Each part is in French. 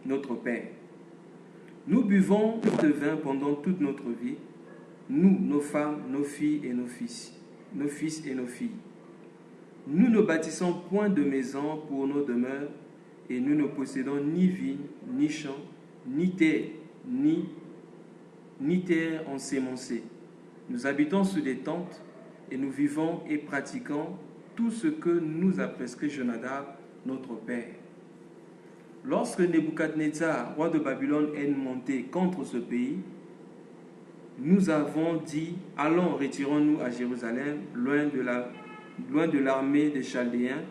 notre Père. Nous buvons de vin pendant toute notre vie, nous, nos femmes, nos filles et nos fils et nos filles. Nous ne bâtissons point de maison pour nos demeures, et nous ne possédons ni vignes, ni champs, ni terre ensémencée. Nous habitons sous des tentes, et nous vivons et pratiquons tout ce que nous a prescrit Jonadab, notre père. Lorsque Nebuchadnezzar, roi de Babylone, est monté contre ce pays, nous avons dit, allons, retirons-nous à Jérusalem, loin de l'armée des Chaldéens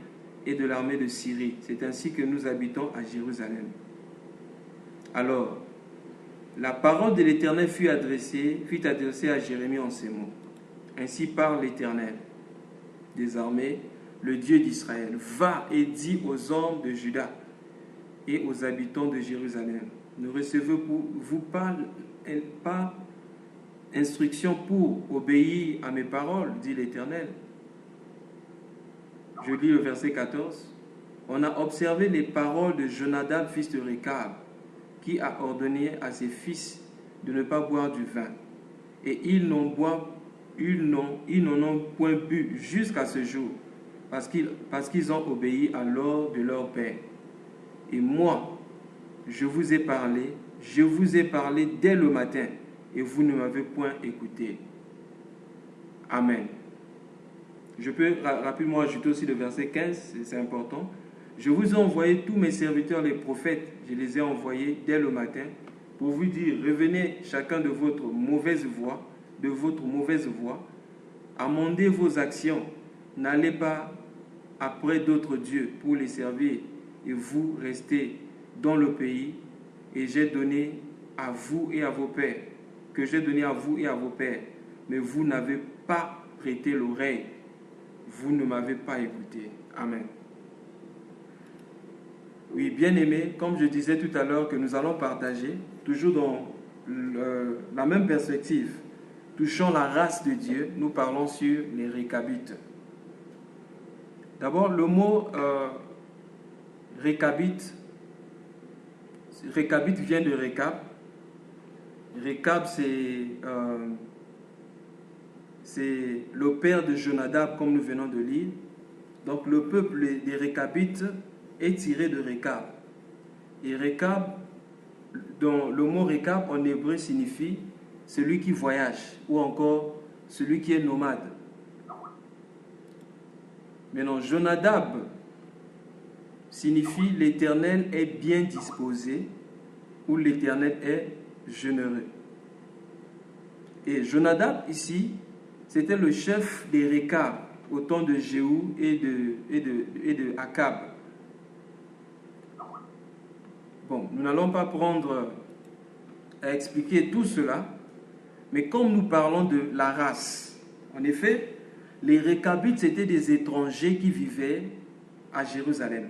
et de l'armée de Syrie. C'est ainsi que nous habitons à Jérusalem. Alors, la parole de l'Éternel fut adressée à Jérémie en ces mots. Ainsi parle l'Éternel des armées, le Dieu d'Israël. Va et dis aux hommes de Juda et aux habitants de Jérusalem. Ne recevez-vous pas instruction pour obéir à mes paroles, dit l'Éternel. Je lis le verset 14. On a observé les paroles de Jonadab, fils de Récab, qui a ordonné à ses fils de ne pas boire du vin. Et ils n'en ont point bu jusqu'à ce jour, parce qu'ils ont obéi à l'ordre de leur père. Et moi, je vous ai parlé dès le matin, et vous ne m'avez point écouté. Amen. Je peux rapidement ajouter aussi le verset 15, c'est important. Je vous ai envoyé tous mes serviteurs, les prophètes, je les ai envoyés dès le matin pour vous dire, revenez chacun de votre mauvaise voie, amendez vos actions, n'allez pas après d'autres dieux pour les servir, et vous restez dans le pays et j'ai donné à vous et à vos pères, mais vous n'avez pas prêté l'oreille, vous ne m'avez pas écouté. Amen. Oui, bien-aimés, comme je disais tout à l'heure que nous allons partager, toujours dans la même perspective, touchant la race de Dieu, nous parlons sur les Récabites. D'abord, le mot Récabite vient de Récab. Récab, c'est le père de Jonadab, comme nous venons de lire. Donc, le peuple des Récabites est tiré de Récab. Et Récab, dont le mot Récab en hébreu signifie celui qui voyage ou encore celui qui est nomade. Maintenant, Jonadab signifie l'Éternel est bien disposé ou l'Éternel est généreux. Et Jonadab ici, c'était le chef des Récab au temps de Jéhou et de Akab. Bon, nous n'allons pas prendre à expliquer tout cela, mais comme nous parlons de la race, en effet, les Récabites, c'était des étrangers qui vivaient à Jérusalem.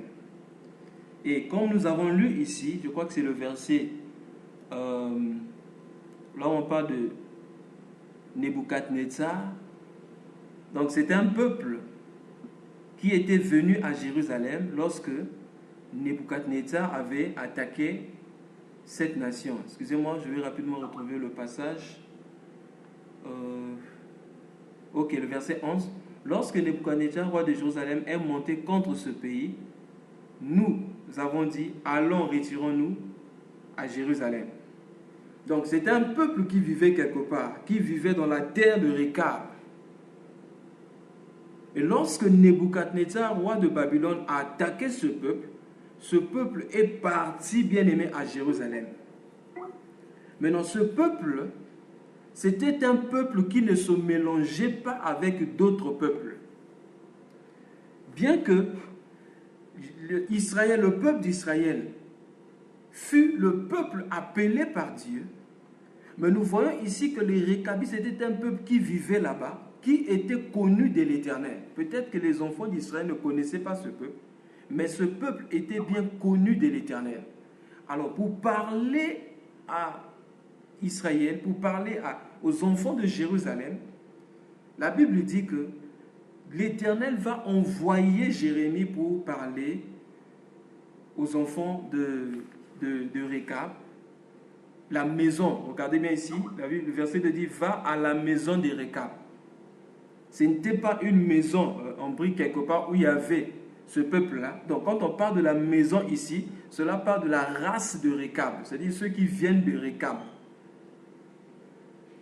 Et comme nous avons lu ici, je crois que c'est le verset, là on parle de Nebuchadnezzar. Donc c'était un peuple qui était venu à Jérusalem lorsque Nebuchadnezzar avait attaqué cette nation. Excusez-moi, je vais rapidement retrouver le passage. Le verset 11. Lorsque Nebuchadnezzar, roi de Jérusalem, est monté contre ce pays, nous avons dit, allons, retirons-nous à Jérusalem. Donc c'était un peuple qui vivait quelque part, qui vivait dans la terre de Récab. Et lorsque Nebuchadnezzar, roi de Babylone, a attaqué ce peuple est parti, bien aimé, à Jérusalem. Maintenant, ce peuple, c'était un peuple qui ne se mélangeait pas avec d'autres peuples. Bien que le peuple d'Israël fut le peuple appelé par Dieu, mais nous voyons ici que les Récabites, c'était un peuple qui vivait là-bas, qui était connu de l'Éternel. Peut-être que les enfants d'Israël ne connaissaient pas ce peuple, mais ce peuple était bien connu de l'Éternel. Alors, pour parler à Israël, pour parler aux enfants de Jérusalem, la Bible dit que l'Éternel va envoyer Jérémie pour parler aux enfants de Récab, la maison, regardez bien ici, le verset dit va à la maison de Récab. Ce n'était pas une maison en brique quelque part où il y avait ce peuple-là. Donc quand on parle de la maison ici, cela parle de la race de Récab, c'est-à-dire ceux qui viennent de Récab.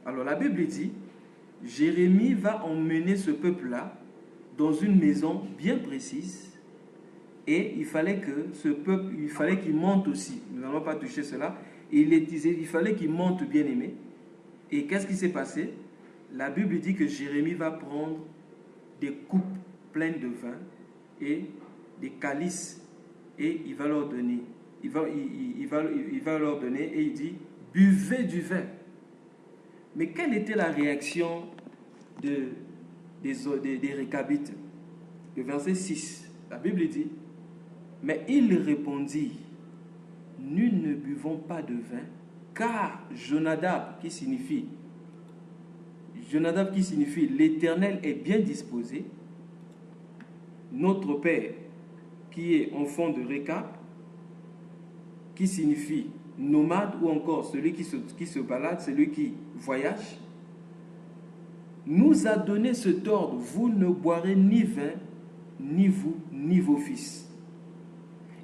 Alors la Bible dit, Jérémie va emmener ce peuple-là dans une maison bien précise et il fallait que ce peuple, il fallait qu'il monte aussi. Nous n'allons pas toucher cela. Il fallait qu'il monte bien aimé. Et qu'est-ce qui s'est passé? La Bible dit que Jérémie va prendre des coupes pleines de vin et des calices et il va leur donner. Il va leur donner et il dit buvez du vin. Mais quelle était la réaction des Récabites? Le verset 6, la Bible dit mais il répondit nous ne buvons pas de vin car Jonadab qui signifie l'Éternel est bien disposé, notre Père qui est enfant de Récab, qui signifie nomade ou encore celui qui se balade, celui qui voyage, nous a donné cet ordre, vous ne boirez ni vin, ni vous, ni vos fils.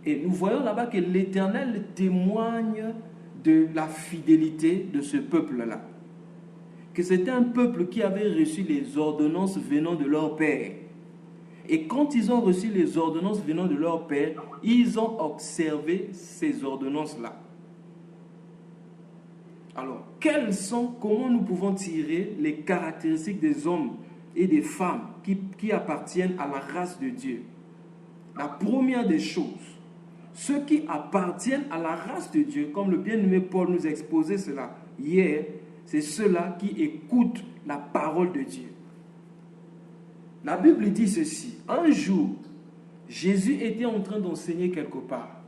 Et nous voyons là-bas que l'Éternel témoigne de la fidélité de ce peuple-là. Que c'était un peuple qui avait reçu les ordonnances venant de leur père. Et quand ils ont reçu les ordonnances venant de leur père, ils ont observé ces ordonnances-là. Alors, comment nous pouvons tirer les caractéristiques des hommes et des femmes qui appartiennent à la race de Dieu? La première des choses, ceux qui appartiennent à la race de Dieu, comme le bien-aimé Paul nous exposait cela hier, c'est ceux-là qui écoutent la parole de Dieu. La Bible dit ceci. Un jour, Jésus était en train d'enseigner quelque part.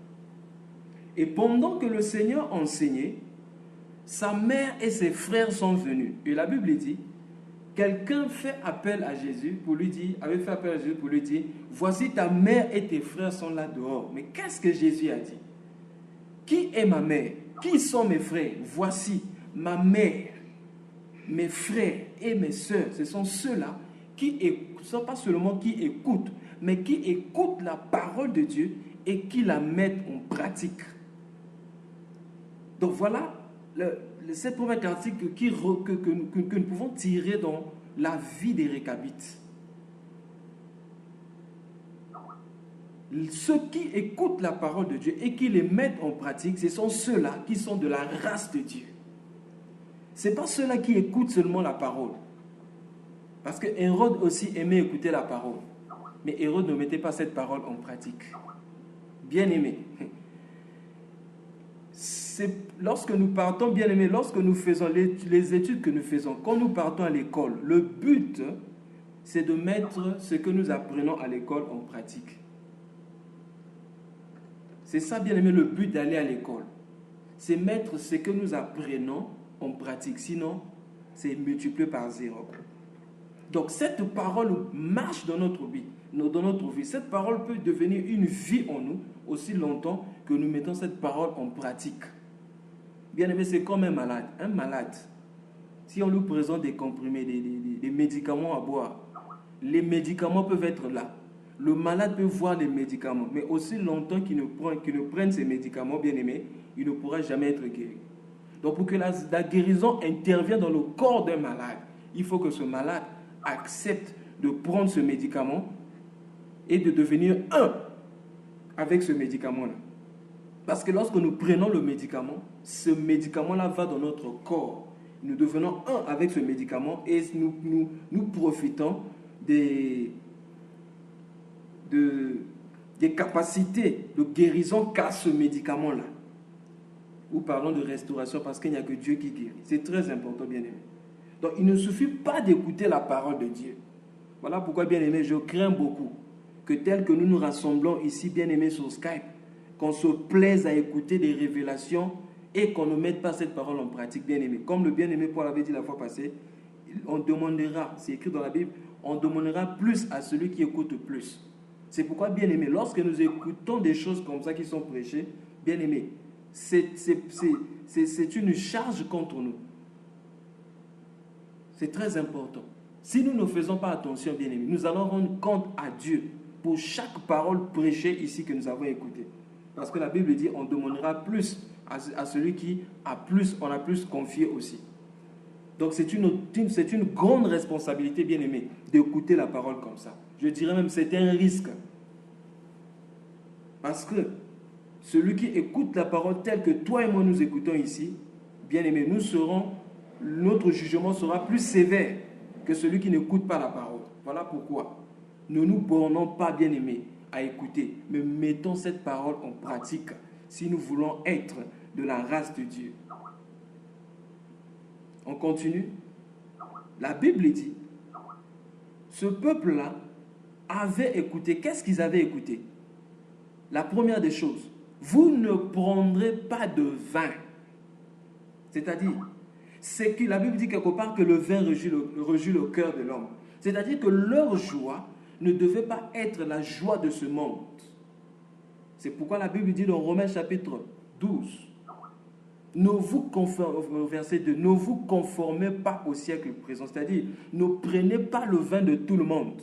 Et pendant que le Seigneur enseignait, sa mère et ses frères sont venus. Et la Bible dit, quelqu'un avait fait appel à Jésus pour lui dire, voici ta mère et tes frères sont là dehors. Mais qu'est-ce que Jésus a dit? Qui est ma mère? Qui sont mes frères? Voici ma mère, mes frères et mes sœurs. Ce sont ceux-là qui ne sont pas seulement qui écoutent, mais qui écoutent la parole de Dieu et qui la mettent en pratique. Donc voilà cette première caractéristique que nous pouvons tirer dans la vie des Récabites. Ceux qui écoutent la parole de Dieu et qui les mettent en pratique, ce sont ceux-là qui sont de la race de Dieu. Ce n'est pas ceux-là qui écoutent seulement la parole. Parce que Hérode aussi aimait écouter la parole. Mais Hérode ne mettait pas cette parole en pratique. Bien aimé. Lorsque nous partons, bien aimé, lorsque nous faisons les études que nous faisons, quand nous partons à l'école, le but, c'est de mettre ce que nous apprenons à l'école en pratique. C'est ça, bien aimé, le but d'aller à l'école. C'est mettre ce que nous apprenons en pratique. Sinon, c'est multiplié par 0. Donc, cette parole marche dans notre vie. Cette parole peut devenir une vie en nous aussi longtemps que nous mettons cette parole en pratique. Bien aimé, c'est comme un malade. Un malade, si on lui présente des comprimés, des médicaments à boire, les médicaments peuvent être là. Le malade peut voir les médicaments, mais aussi longtemps qu'il ne prenne ces médicaments, bien aimé, il ne pourra jamais être guéri. Donc pour que la guérison intervienne dans le corps d'un malade, il faut que ce malade accepte de prendre ce médicament et de devenir un avec ce médicament-là. Parce que lorsque nous prenons le médicament, ce médicament-là va dans notre corps. Nous devenons un avec ce médicament et nous profitons des capacités de guérison qu'a ce médicament-là. Ou parlons de restauration parce qu'il n'y a que Dieu qui guérit. C'est très important, bien aimé. Donc il ne suffit pas d'écouter la parole de Dieu. Voilà pourquoi, bien aimé, je crains beaucoup que tel que nous nous rassemblons ici, bien aimé, sur Skype, qu'on se plaise à écouter des révélations et qu'on ne mette pas cette parole en pratique, bien aimé. Comme le bien aimé Paul avait dit la fois passée, on demandera, c'est écrit dans la Bible, on demandera plus à celui qui écoute plus. C'est pourquoi, bien aimé, lorsque nous écoutons des choses comme ça qui sont prêchées, bien aimé, c'est une charge contre nous. C'est très important. Si nous ne faisons pas attention, bien-aimés, nous allons rendre compte à Dieu pour chaque parole prêchée ici que nous avons écoutée. Parce que la Bible dit, on demandera plus à celui qui a plus, on a plus confié aussi. Donc c'est une grande responsabilité, bien-aimé, d'écouter la parole comme ça. Je dirais même c'est un risque. Parce que celui qui écoute la parole telle que toi et moi nous écoutons ici, bien-aimé, notre jugement sera plus sévère que celui qui n'écoute pas la parole. Voilà pourquoi. Ne nous bornons pas, bien-aimés, à écouter, mais mettons cette parole en pratique si nous voulons être de la race de Dieu. On continue. La Bible dit, ce peuple-là avait écouté. Qu'est-ce qu'ils avaient écouté? La première des choses, vous ne prendrez pas de vin. C'est-à-dire, c'est que la Bible dit quelque part que le vin rejouit le cœur de l'homme. C'est-à-dire que leur joie ne devait pas être la joie de ce monde. C'est pourquoi la Bible dit dans Romains chapitre 12, verset 2, ne vous conformez pas au siècle présent, c'est-à-dire ne prenez pas le vin de tout le monde,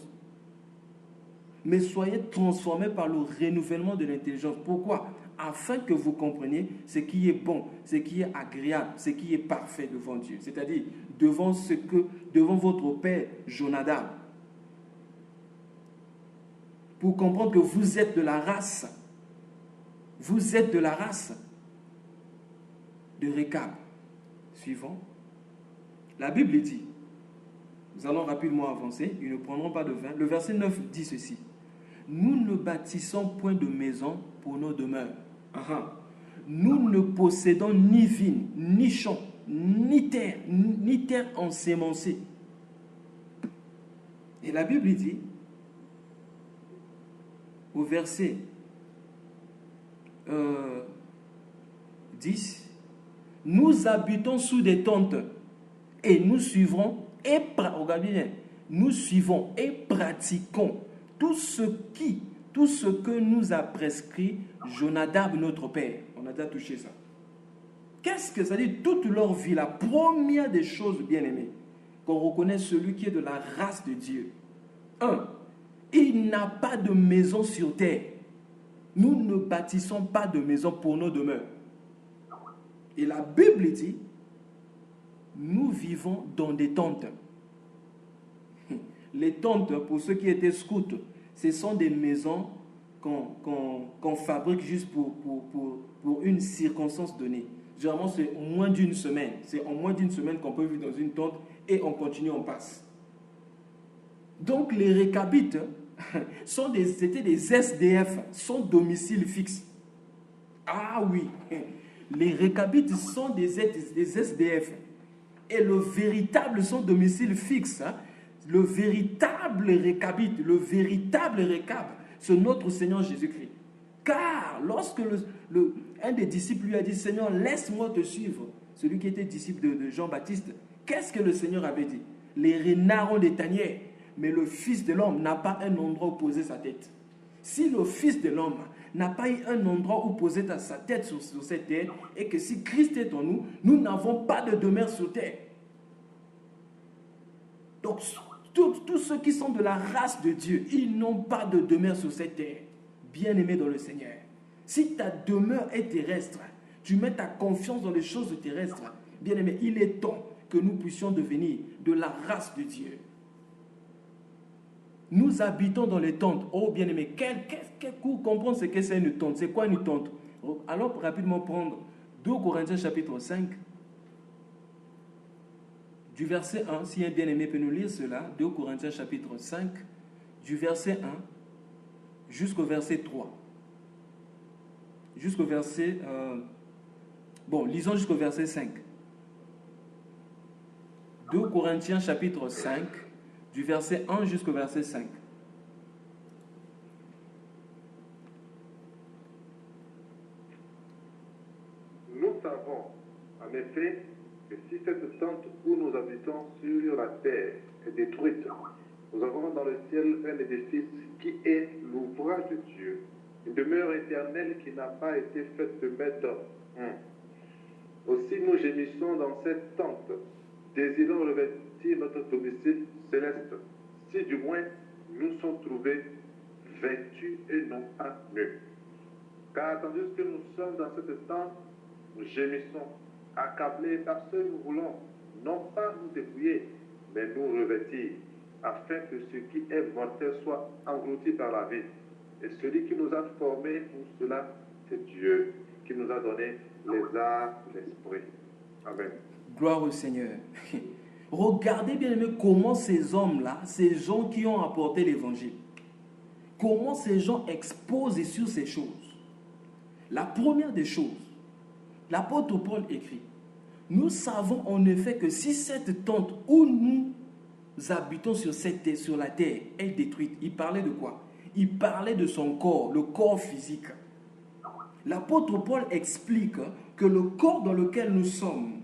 mais soyez transformés par le renouvellement de l'intelligence. Pourquoi? Afin que vous compreniez ce qui est bon, ce qui est agréable, ce qui est parfait devant Dieu, c'est-à-dire devant votre père Jonadab, pour comprendre que vous êtes de la race, de Récab. Suivant. La Bible dit, nous allons rapidement avancer, ils ne prendront pas de vin. Le verset 9 dit ceci. Nous ne bâtissons point de maison pour nos demeures. Nous ne possédons ni vignes, ni champs, ni terre ensémencée. Et la Bible dit, au verset 10, nous habitons sous des tentes et nous suivons et pratiquons tout ce que nous a prescrit Jonadab notre père. On a déjà touché ça. Qu'est-ce que ça dit? Toute leur vie, la première des choses, bien aimées, qu'on reconnaît celui qui est de la race de Dieu. 1. Il n'a pas de maison sur terre. Nous ne bâtissons pas de maison pour nos demeures. Et la Bible dit, nous vivons dans des tentes. Les tentes, pour ceux qui étaient scouts, ce sont des maisons qu'on fabrique juste pour une circonstance donnée. Généralement, c'est en moins d'une semaine. C'est en moins d'une semaine qu'on peut vivre dans une tente et on continue, on passe. Donc, les Récabites c'était des SDF, sans domicile fixe. Ah oui, les Récabites sont des SDF. Et le véritable son domicile fixe, le véritable Récabite, le véritable Récab, c'est notre Seigneur Jésus-Christ. Car lorsque un des disciples lui a dit, Seigneur, laisse-moi te suivre, celui qui était disciple de Jean-Baptiste, qu'est-ce que le Seigneur avait dit? Les renards ont des tanières, mais le Fils de l'homme n'a pas un endroit où poser sa tête. Si le Fils de l'homme n'a pas eu un endroit où poser sa tête sur cette terre, et que si Christ est en nous, nous n'avons pas de demeure sur terre. Donc, tous ceux qui sont de la race de Dieu, ils n'ont pas de demeure sur cette terre. Bien-aimés dans le Seigneur. Si ta demeure est terrestre, tu mets ta confiance dans les choses terrestres, bien-aimé, il est temps que nous puissions devenir de la race de Dieu. Nous habitons dans les tentes. Oh bien-aimé, comprendre ce que c'est une tente. C'est quoi une tente? Allons rapidement prendre 2 Corinthiens chapitre 5. Du verset 1, si un bien-aimé peut nous lire cela, 2 Corinthiens chapitre 5, du verset 1 jusqu'au verset 3. Jusqu'au verset... lisons jusqu'au verset 5. 2 Corinthiens chapitre 5, du verset 1 jusqu'au verset 5. Nous savons, en effet, que si cette tente où nous habitons sur la terre est détruite, nous avons dans le ciel un édifice qui est l'ouvrage de Dieu, une demeure éternelle qui n'a pas été faite de main d'homme. Aussi nous gémissons dans cette tente, désirant revêtir notre domicile céleste, si du moins nous sommes trouvés vêtus et non pas nus. Car tandis que nous sommes dans cette tente, nous gémissons, accablés parce que nous voulons non pas nous dépouiller, mais nous revêtir, afin que ce qui est mortel soit englouti par la vie. Et celui qui nous a formés pour cela, c'est Dieu, qui nous a donné les arts de l'esprit. Amen. Gloire au Seigneur. Regardez bien aimé comment ces hommes-là, ces gens qui ont apporté l'évangile, comment ces gens exposent sur ces choses. La première des choses, l'apôtre Paul écrit, nous savons en effet que si cette tente où nous habitons sur la terre est détruite, il parlait de quoi? Il parlait de son corps, le corps physique. L'apôtre Paul explique que le corps dans lequel nous sommes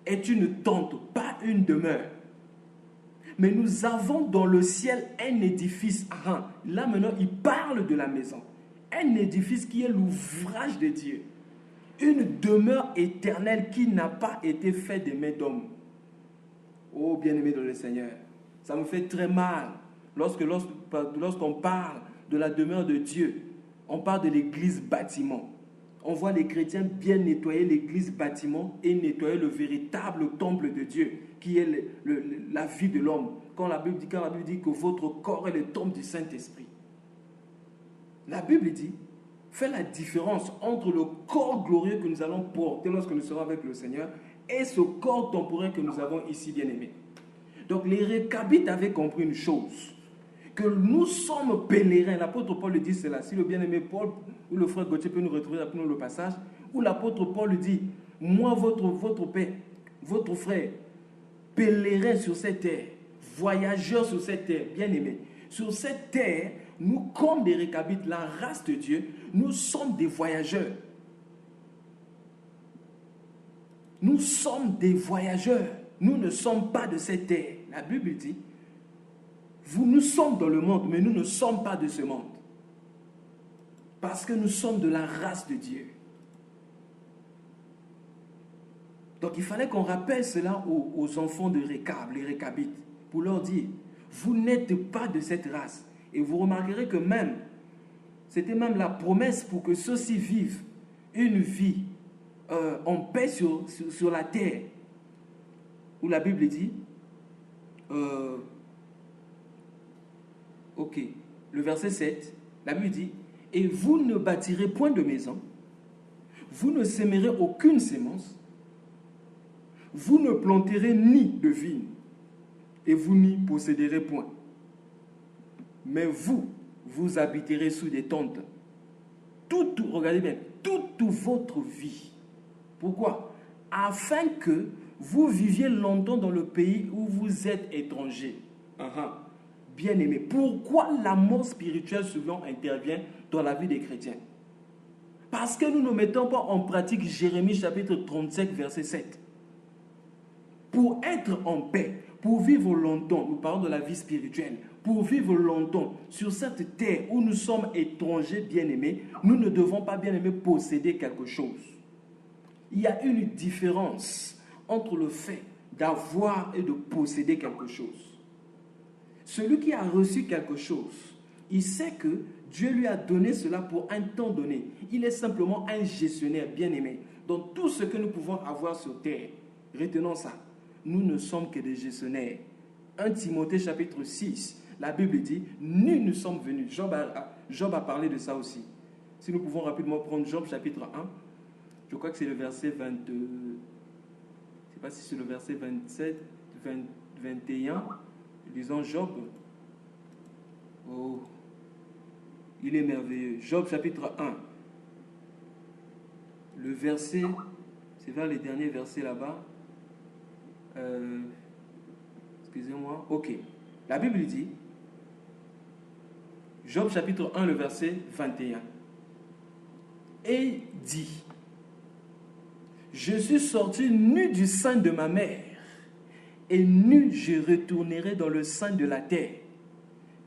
est une tente, pas une demeure. Mais nous avons dans le ciel un édifice. Là maintenant, il parle de la maison. Un édifice qui est l'ouvrage de Dieu. Une demeure éternelle qui n'a pas été faite des mains d'hommes. Oh, bien-aimé dans le Seigneur, ça me fait très mal lorsqu'on parle de la demeure de Dieu. On parle de l'église bâtiment. On voit les chrétiens bien nettoyer l'église bâtiment et nettoyer le véritable temple de Dieu, qui est la vie de l'homme. Quand la Bible dit que votre corps est le temple du Saint-Esprit. La Bible dit, fait la différence entre le corps glorieux que nous allons porter lorsque nous serons avec le Seigneur et ce corps temporaire que nous avons ici, bien-aimés. Donc les Récabites avaient compris une chose, que nous sommes pèlerins. L'apôtre Paul le dit cela. Si le bien-aimé Paul ou le frère Gauthier peut nous retrouver après nous le passage, où l'apôtre Paul le dit, moi, votre père, votre frère, pèlerin sur cette terre, voyageur sur cette terre, bien-aimé. Sur cette terre, nous, comme des Récabites, la race de Dieu, nous sommes des voyageurs. Nous sommes des voyageurs. Nous ne sommes pas de cette terre. La Bible dit, nous sommes dans le monde, mais nous ne sommes pas de ce monde. Parce que nous sommes de la race de Dieu. Donc il fallait qu'on rappelle cela aux enfants de Récab, les Récabites, pour leur dire, vous n'êtes pas de cette race. Et vous remarquerez que c'était même la promesse pour que ceux-ci vivent une vie en paix sur la terre. Où la Bible dit, le verset 7, la Bible dit, et vous ne bâtirez point de maison, vous ne sèmerez aucune sémence, vous ne planterez ni de vigne, et vous n'y posséderez point. Mais vous habiterez sous des tentes. Regardez bien, toute votre vie. Pourquoi? Afin que vous viviez longtemps dans le pays où vous êtes étranger. Bien-aimé, pourquoi la mort spirituelle souvent intervient dans la vie des chrétiens? Parce que nous ne mettons pas en pratique Jérémie chapitre 35, verset 7. Pour être en paix, pour vivre longtemps, nous parlons de la vie spirituelle, pour vivre longtemps sur cette terre où nous sommes étrangers bien-aimés, nous ne devons pas, bien-aimés, posséder quelque chose. Il y a une différence entre le fait d'avoir et de posséder quelque chose. Celui qui a reçu quelque chose, il sait que Dieu lui a donné cela pour un temps donné. Il est simplement un gestionnaire bien-aimé. Donc tout ce que nous pouvons avoir sur terre, retenons ça, nous ne sommes que des gestionnaires. 1 Timothée chapitre 6, la Bible dit, nul ne sommes venus. Job a parlé de ça aussi. Si nous pouvons rapidement prendre Job chapitre 1, je crois que c'est le verset 22, je ne sais pas si c'est le verset 27, 21, disons Job. Oh, il est merveilleux. Job chapitre 1, le verset, c'est vers les derniers versets là-bas. Excusez-moi. Ok. La Bible dit, Job chapitre 1, le verset 21. Et dit, je suis sorti nu du sein de ma mère, et nu je retournerai dans le sein de la terre.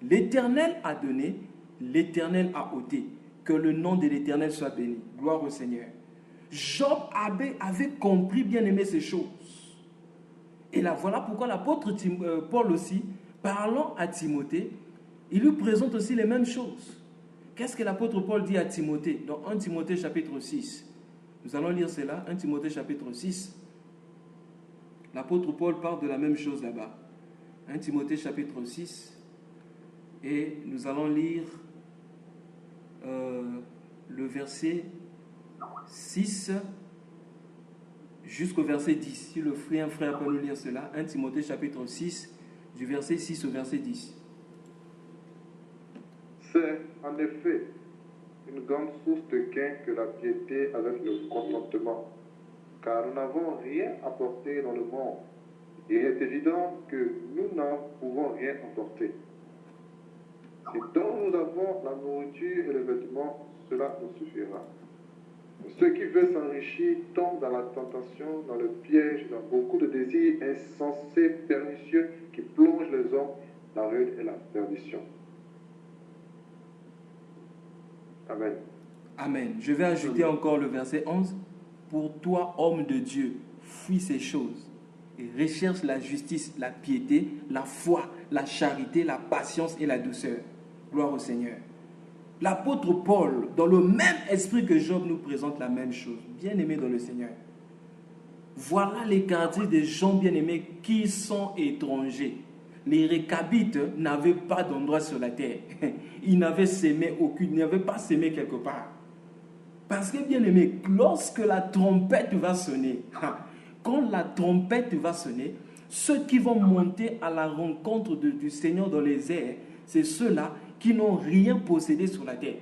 L'Éternel a donné, l'Éternel a ôté. Que le nom de l'Éternel soit béni. Gloire au Seigneur. Job avait compris, bien aimé, ces choses. Et là, voilà pourquoi l'apôtre Paul aussi, parlant à Timothée, il lui présente aussi les mêmes choses. Qu'est-ce que l'apôtre Paul dit à Timothée? Dans 1 Timothée chapitre 6. Nous allons lire cela, 1 Timothée chapitre 6. L'apôtre Paul parle de la même chose là-bas. 1 Timothée chapitre 6. Et nous allons lire le verset 6 jusqu'au verset 10. Si le frère peut nous lire cela, 1 Timothée chapitre 6, du verset 6 au verset 10. C'est en effet une grande source de gain que la piété avec le contentement, car nous n'avons rien apporté dans le monde. Il est évident que nous n'en pouvons rien emporter. Si donc nous avons la nourriture et le vêtement, cela nous suffira. Ceux qui veulent s'enrichir tombent dans la tentation, dans le piège, dans beaucoup de désirs insensés, pernicieux, qui plongent les hommes dans la ruine et la perdition. Amen. Amen. Je vais ajouter encore le verset 11. Pour toi, homme de Dieu, fuis ces choses et recherche la justice, la piété, la foi, la charité, la patience et la douceur. Gloire au Seigneur. L'apôtre Paul, dans le même esprit que Job, nous présente la même chose. Bien-aimés dans le Seigneur. Voilà les caractéristiques des gens bien-aimés qui sont étrangers. Les Récabites n'avaient pas d'endroit sur la terre. Ils n'avaient pas sémé quelque part. Parce que, bien-aimés, lorsque la trompette va sonner, quand la trompette va sonner, ceux qui vont monter à la rencontre du Seigneur dans les airs, c'est ceux-là qui n'ont rien possédé sur la terre.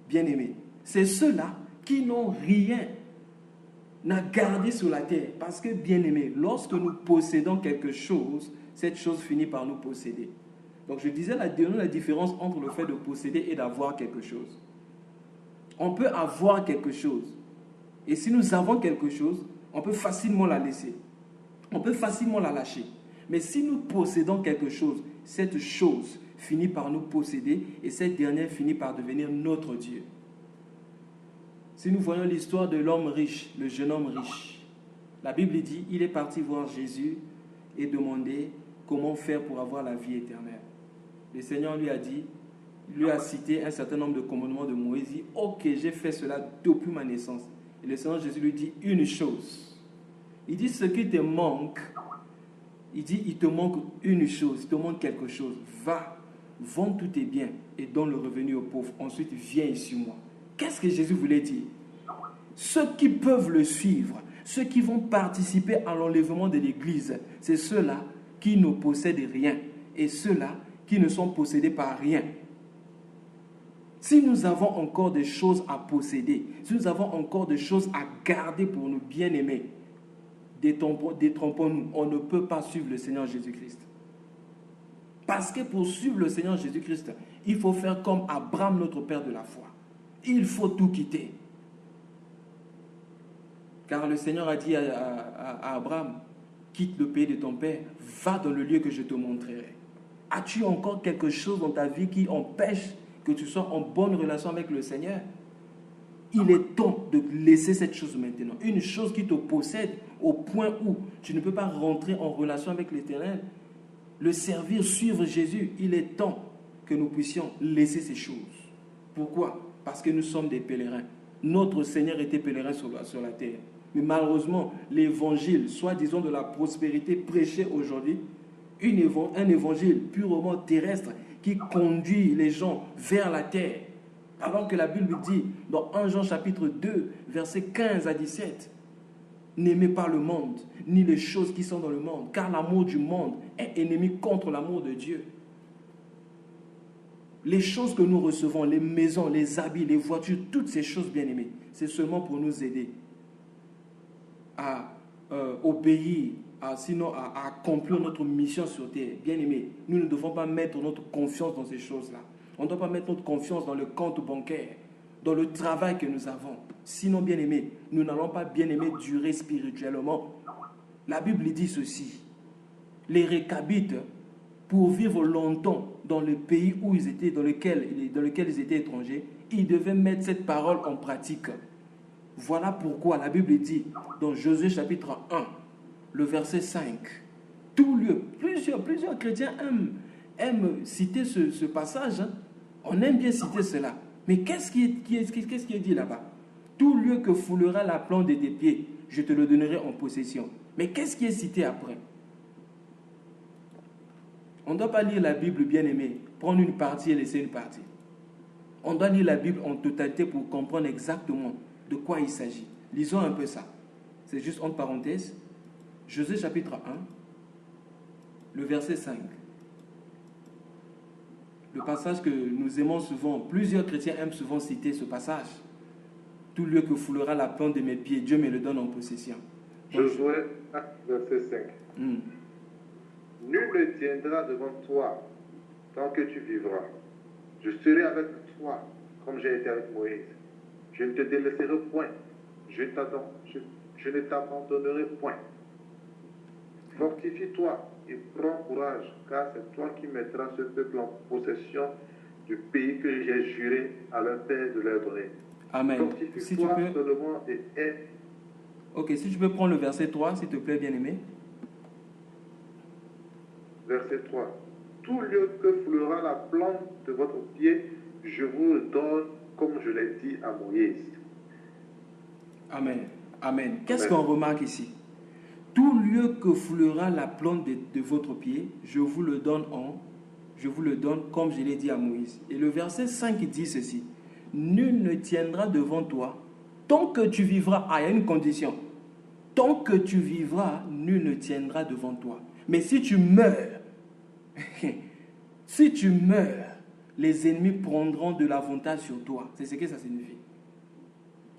Bien-aimés, c'est ceux-là qui n'ont rien à garder sur la terre. Parce que, bien-aimés, lorsque nous possédons quelque chose, cette chose finit par nous posséder. Donc, je disais la différence entre le fait de posséder et d'avoir quelque chose. On peut avoir quelque chose. Et si nous avons quelque chose, on peut facilement la laisser. On peut facilement la lâcher. Mais si nous possédons quelque chose, cette chose finit par nous posséder et cette dernière finit par devenir notre Dieu. Si nous voyons l'histoire de l'homme riche, le jeune homme riche, la Bible dit, il est parti voir Jésus et demander comment faire pour avoir la vie éternelle. Le Seigneur lui a dit, lui a cité un certain nombre de commandements de Moïse. Il dit, ok, j'ai fait cela depuis ma naissance. Et le Seigneur Jésus lui dit une chose. Il dit, ce qui te manque, il dit, il te manque une chose, il te manque quelque chose. Va, vends tous tes biens et donne le revenu aux pauvres. Ensuite, viens et suis-moi. Qu'est-ce que Jésus voulait dire? Ceux qui peuvent le suivre, ceux qui vont participer à l'enlèvement de l'Église, c'est ceux-là qui ne possèdent rien et ceux-là qui ne sont possédés par rien. Si nous avons encore des choses à posséder, si nous avons encore des choses à garder pour nous bien-aimés, détrompons-nous, on ne peut pas suivre le Seigneur Jésus-Christ. Parce que pour suivre le Seigneur Jésus-Christ, il faut faire comme Abraham, notre père de la foi. Il faut tout quitter. Car le Seigneur a dit à Abraham, quitte le pays de ton père, va dans le lieu que je te montrerai. As-tu encore quelque chose dans ta vie qui empêche que tu sois en bonne relation avec le Seigneur? Il est temps de laisser cette chose maintenant. Une chose qui te possède au point où tu ne peux pas rentrer en relation avec l'Éternel, le servir, suivre Jésus. Il est temps que nous puissions laisser ces choses. Pourquoi? Parce que nous sommes des pèlerins. Notre Seigneur était pèlerin sur la terre. Mais malheureusement, l'évangile, soi-disant de la prospérité prêché aujourd'hui, un évangile purement terrestre qui conduit les gens vers la terre. Alors que la Bible dit, dans 1 Jean chapitre 2, versets 15 à 17, n'aimez pas le monde, ni les choses qui sont dans le monde, car l'amour du monde est ennemi contre l'amour de Dieu. Les choses que nous recevons, les maisons, les habits, les voitures, toutes ces choses bien-aimées, c'est seulement pour nous aider à obéir, sinon à accomplir notre mission sur terre. Bien-aimés, nous ne devons pas mettre notre confiance dans ces choses-là. On ne doit pas mettre notre confiance dans le compte bancaire, dans le travail que nous avons. Sinon, bien-aimés, nous n'allons pas, bien-aimés, durer spirituellement. La Bible dit ceci. Les Récabites, pour vivre longtemps dans le pays où ils étaient, dans lequel ils étaient étrangers, ils devaient mettre cette parole en pratique. Voilà pourquoi la Bible dit dans Josué chapitre 1, le verset 5, tout lieu, plusieurs chrétiens aiment citer ce passage. Hein. On aime bien citer cela. Mais qu'est-ce qui est dit là-bas? Tout lieu que foulera la plante de tes pieds, je te le donnerai en possession. Mais qu'est-ce qui est cité après? On ne doit pas lire la Bible, bien-aimé, prendre une partie et laisser une partie. On doit lire la Bible en totalité pour comprendre exactement de quoi il s'agit. Lisons un peu ça. C'est juste entre parenthèses. Josué chapitre 1, le verset 5. Le passage que nous aimons souvent, plusieurs chrétiens aiment souvent citer ce passage. Tout lieu que foulera la plante de mes pieds, Dieu me le donne en possession. Josué 1, verset 5. Nul ne tiendra devant toi tant que tu vivras. Je serai avec toi comme j'ai été avec Moïse. Je ne te délaisserai point. Je ne t'abandonnerai point. Fortifie-toi et prends courage, car c'est toi qui mettras ce peuple en possession du pays que j'ai juré à leur père de leur donner. Amen. Fortifie-toi seulement et aie. Ok, si tu peux prendre le verset 3, s'il te plaît, bien-aimé. Verset 3. Tout lieu que foulera la plante de votre pied, je vous le donne comme je l'ai dit à Moïse. Amen. Amen. Qu'est-ce qu'on remarque ici? Tout lieu que foulera la plante de votre pied, je vous le donne comme je l'ai dit à Moïse. Et le verset 5 dit ceci. Nul ne tiendra devant toi tant que tu vivras. Ah, il y a une condition. Tant que tu vivras, nul ne tiendra devant toi. Mais si tu meurs, les ennemis prendront de l'avantage sur toi. C'est ce que ça signifie.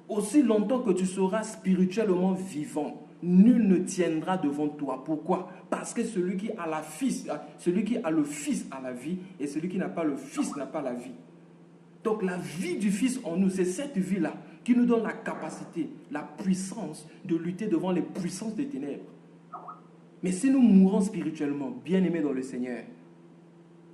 Aussi longtemps que tu seras spirituellement vivant, nul ne tiendra devant toi. Pourquoi? Parce que celui qui a le Fils a la vie, et celui qui n'a pas le Fils n'a pas la vie. Donc la vie du Fils en nous, c'est cette vie-là qui nous donne la capacité, la puissance de lutter devant les puissances des ténèbres. Mais si nous mourons spirituellement, bien-aimés dans le Seigneur,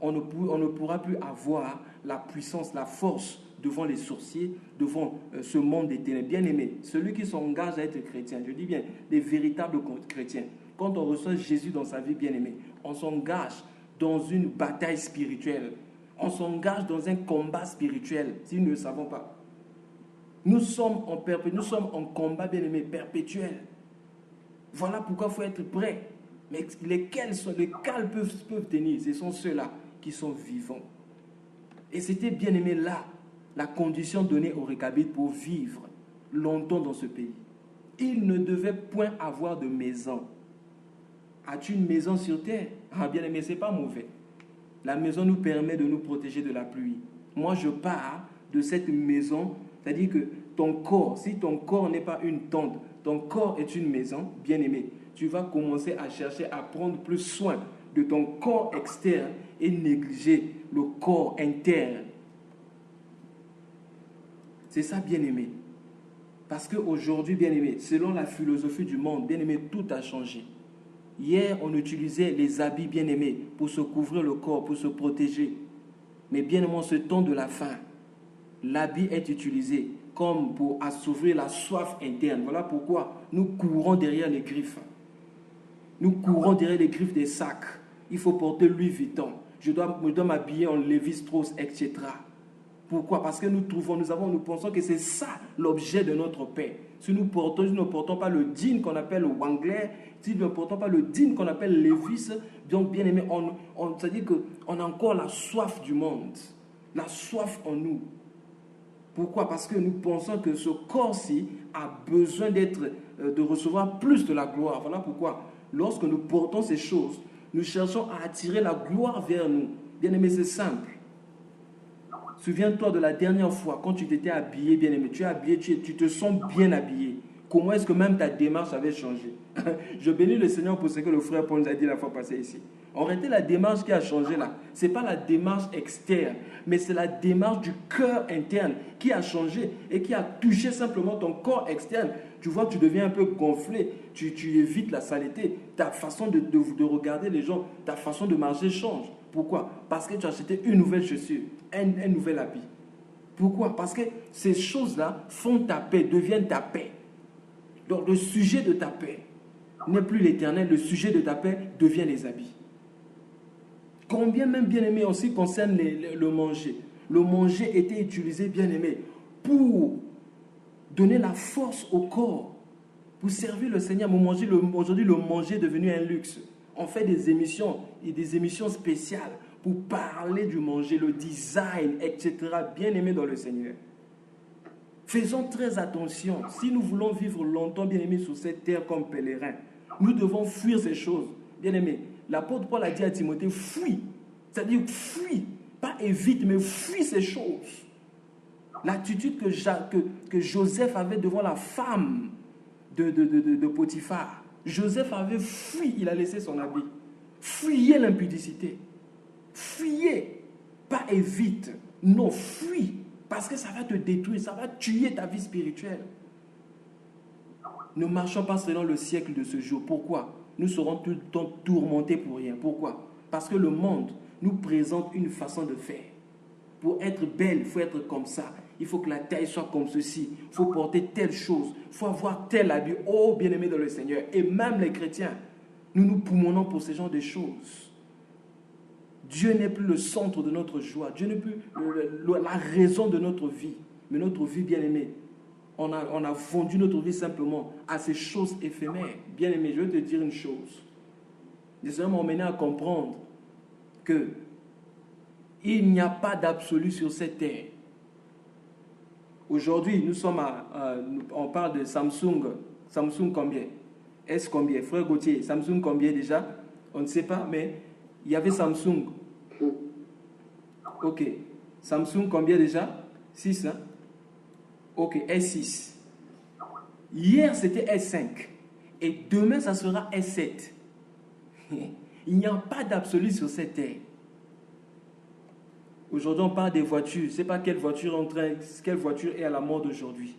on ne pourra plus avoir la puissance, la force devant les sorciers, devant ce monde des ténèbres. Bien-aimés, celui qui s'engage à être chrétien, je dis bien des véritables chrétiens, quand on reçoit Jésus dans sa vie, bien-aimé, on s'engage dans une bataille spirituelle. On s'engage dans un combat spirituel, si nous ne le savons pas. Nous sommes en combat, bien-aimé, perpétuel. Voilà pourquoi il faut être prêt. Mais lesquels peuvent tenir? Ce sont ceux-là qui sont vivants. Et c'était, bien-aimé, là, la condition donnée aux Récabites pour vivre longtemps dans ce pays. Ils ne devaient point avoir de maison. As-tu une maison sur terre? Ah, bien-aimé, ce n'est pas mauvais. La maison nous permet de nous protéger de la pluie. Moi, je pars de cette maison, c'est-à-dire que ton corps, si ton corps n'est pas une tente, ton corps est une maison, bien-aimé, tu vas commencer à chercher à prendre plus soin de ton corps externe et négliger le corps interne. C'est ça, bien-aimé. Parce qu'aujourd'hui, bien-aimé, selon la philosophie du monde, bien-aimé, tout a changé. Hier, on utilisait les habits, bien-aimés, pour se couvrir le corps, pour se protéger. Mais bien-aimé, en ce temps de la fin, l'habit est utilisé comme pour assouvir la soif interne. Voilà pourquoi nous courons derrière les griffes. Nous courons derrière les griffes des sacs. Il faut porter Louis Vuitton. Je dois m'habiller en Lévi-Strauss, etc. Pourquoi? Parce que nous pensons que c'est ça l'objet de notre paix. Si nous ne portons pas le jean qu'on appelle le Wrangler, si nous ne portons pas le jean qu'on appelle Levi's, donc bien aimé, c'est-à-dire qu'on a encore la soif du monde, la soif en nous. Pourquoi? Parce que nous pensons que ce corps-ci a besoin de recevoir plus de la gloire. Voilà pourquoi, lorsque nous portons ces choses, nous cherchons à attirer la gloire vers nous. Bien aimé, c'est simple. Souviens-toi de la dernière fois, quand tu t'étais habillé, bien aimé, tu es habillé, tu te sens bien habillé. Comment est-ce que même ta démarche avait changé? Je bénis le Seigneur pour ce que le frère Paul nous a dit la fois passée ici. En réalité, la démarche qui a changé là, ce n'est pas la démarche externe, mais c'est la démarche du cœur interne qui a changé et qui a touché simplement ton corps externe. Tu vois que tu deviens un peu gonflé, tu évites la saleté, ta façon de regarder les gens, ta façon de marcher change. Pourquoi? Parce que tu as acheté une nouvelle chaussure, un nouvel habit. Pourquoi? Parce que ces choses-là font ta paix, deviennent ta paix. Donc le sujet de ta paix n'est plus l'éternel, le sujet de ta paix devient les habits. Combien même, bien-aimé, aussi concerne le manger. Le manger était utilisé, bien-aimé, pour donner la force au corps, pour servir le Seigneur. Aujourd'hui, le manger est devenu un luxe. On fait des émissions et des émissions spéciales pour parler du manger, le design, etc. Bien-aimé dans le Seigneur. Faisons très attention. Si nous voulons vivre longtemps, bien-aimé, sur cette terre comme pèlerins, nous devons fuir ces choses. Bien-aimé, l'apôtre Paul a dit à Timothée, fuis. C'est-à-dire, fuis. Pas évite, mais fuis ces choses. L'attitude que Joseph avait devant la femme de Potiphar. Joseph avait fui, il a laissé son habit. Fuyez l'impudicité. Fuyez. Pas évite. Non, fuis. Parce que ça va te détruire, ça va tuer ta vie spirituelle. Ne marchons pas selon le siècle de ce jour. Pourquoi? Nous serons tout le temps tourmentés pour rien. Pourquoi? Parce que le monde nous présente une façon de faire. Pour être belle, il faut être comme ça. Il faut que la taille soit comme ceci. Il faut porter telle chose. Il faut avoir tel habit. Oh, bien-aimé dans le Seigneur. Et même les chrétiens, nous nous poumonons pour ce genre de choses. Dieu n'est plus le centre de notre joie. Dieu n'est plus la raison de notre vie. Mais notre vie, bien-aimé, on a vendu notre vie simplement à ces choses éphémères. Bien-aimé, je vais te dire une chose. Le Seigneur m'a emmené à comprendre que il n'y a pas d'absolu sur cette terre. Aujourd'hui, nous sommes on parle de Samsung. Samsung combien? S combien? Frère Gauthier, Samsung combien déjà? On ne sait pas, mais il y avait Samsung. Ok. Samsung combien déjà? 6, hein? Ok, S6. Hier, c'était S5. Et demain, ça sera S7. Il n'y a pas d'absolu sur cette terre. Aujourd'hui, on parle des voitures. Je ne sais pas quelle voiture est à la mode aujourd'hui.